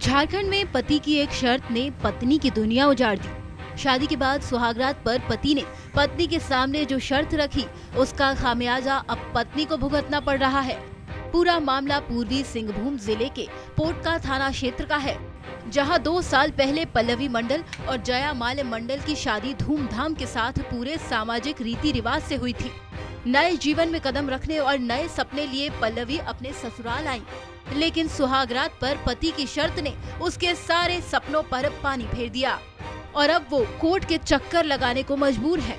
झारखंड में पति की एक शर्त ने पत्नी की दुनिया उजाड़ दी। शादी के बाद सुहागरात पर पति ने पत्नी के सामने जो शर्त रखी, उसका खामियाजा अब पत्नी को भुगतना पड़ रहा है। पूरा मामला पूर्वी सिंहभूम जिले के पोटका थाना क्षेत्र का है, जहां 2 साल पहले पल्लवी मंडल और जयामाल मंडल की शादी धूमधाम के साथ पूरे सामाजिक रीति रिवाज से हुई थी। नए जीवन में कदम रखने और नए सपने लिए पल्लवी अपने ससुराल आई, लेकिन सुहागरात पर पति की शर्त ने उसके सारे सपनों पर पानी फेर दिया और अब वो कोर्ट के चक्कर लगाने को मजबूर है।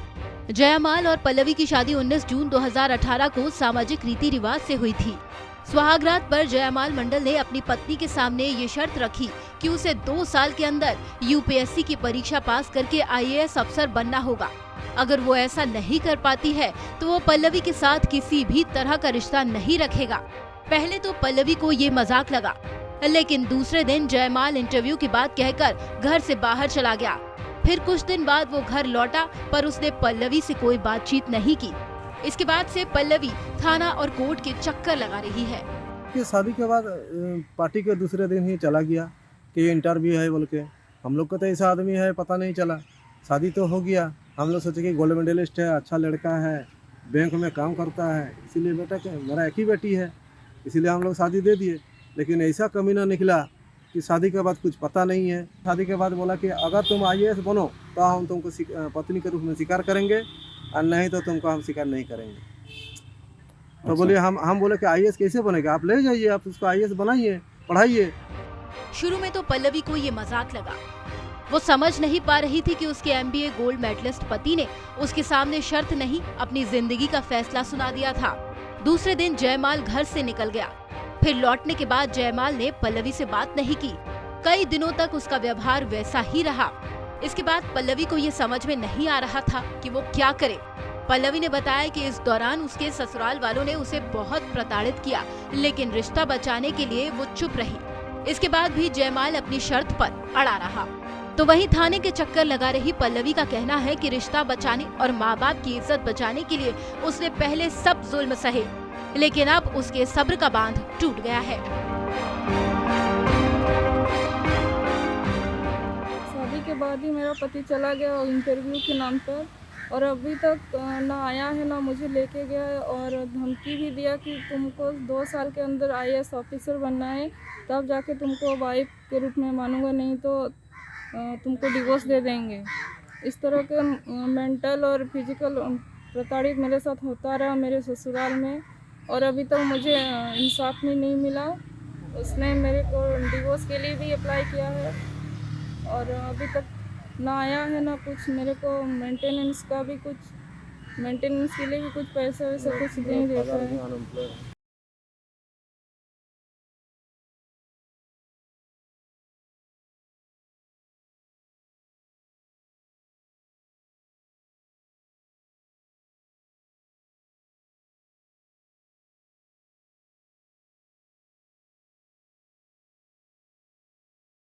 जयामाल और पल्लवी की शादी 19 जून 2018 को सामाजिक रीति रिवाज से हुई थी। सुहागरात पर जयामाल मंडल ने अपनी पत्नी के सामने ये शर्त रखी कि उसे 2 साल के अंदर यूपीएससी की परीक्षा पास करके आईएएस अफसर बनना होगा। अगर वो ऐसा नहीं कर पाती है तो वो पल्लवी के साथ किसी भी तरह का रिश्ता नहीं रखेगा। पहले तो पल्लवी को ये मजाक लगा, लेकिन दूसरे दिन जयमाल इंटरव्यू की बात कहकर घर से बाहर चला गया। फिर कुछ दिन बाद वो घर लौटा, पर उसने पल्लवी से कोई बातचीत नहीं की। इसके बाद से पल्लवी थाना और कोर्ट के चक्कर लगा रही है। कि शादी के बाद पार्टी के दूसरे दिन ही चला गया कि ये इंटरव्यू है बोल के। हम लोग को तो ऐसा आदमी है पता नहीं चला। शादी तो हो गया, हम लोग सोचे कि गोल्ड मेडलिस्ट है, अच्छा लड़का है, बैंक में काम करता है, इसीलिए बेटा के मेरा एक ही बेटी है, इसीलिए हम लोग शादी दे दिए। लेकिन ऐसा कमीना निकला कि शादी के बाद कुछ पता नहीं है। शादी के बाद बोला कि अगर तुम आईएएस बनो तो हम तुमको पत्नी के रूप में स्वीकार करेंगे, और नहीं तो तुमको हम स्वीकार नहीं करेंगे। तो अच्छा। बोलिए हम बोले कि आईएएस कैसे बनेगा, आप ले जाइए, आप उसको आईएएस बनाइए, पढ़ाइए। शुरू में तो पल्लवी को ये मजाक लगा। वो समझ नहीं पा रही थी कि उसके एमबीए गोल्ड मेडलिस्ट पति ने उसके सामने शर्त नहीं, अपनी जिंदगी का फैसला सुना दिया था। दूसरे दिन जयमाल घर से निकल गया। फिर लौटने के बाद जयमाल ने पल्लवी से बात नहीं की। कई दिनों तक उसका व्यवहार वैसा ही रहा। इसके बाद पल्लवी को ये समझ में नहीं आ रहा था कि वो क्या करे। पल्लवी ने बताया कि इस दौरान उसके ससुराल वालों ने उसे बहुत प्रताड़ित किया, लेकिन रिश्ता बचाने के लिए वो चुप रही। इसके बाद भी जयमाल अपनी शर्त पर अड़ा रहा। तो वहीं थाने के चक्कर लगा रही पल्लवी का कहना है कि रिश्ता बचाने और माँ बाप की इज्जत बचाने के लिए उसने पहले सब जुल्म सहे, लेकिन अब उसके सब्र का बांध टूट गया है। शादी के बाद ही मेरा पति चला गया इंटरव्यू के नाम पर, और अभी तक ना आया है ना मुझे लेके गया है, और धमकी भी दिया कि तुमको 2 साल के अंदर आईएएस ऑफिसर बनना है, तब जाके तुमको वाइफ के रूप में मानूंगा, नहीं तो तुमको डिवोर्स दे देंगे। इस तरह के मेंटल और फिजिकल प्रताड़ित मेरे साथ होता रहा मेरे ससुराल में, और अभी तक मुझे इंसाफ भी नहीं मिला। उसने मेरे को डिवोर्स के लिए भी अप्लाई किया है, और अभी तक ना आया है ना कुछ। मेरे को मेंटेनेंस के लिए भी कुछ पैसे वैसे कुछ नहीं देता है।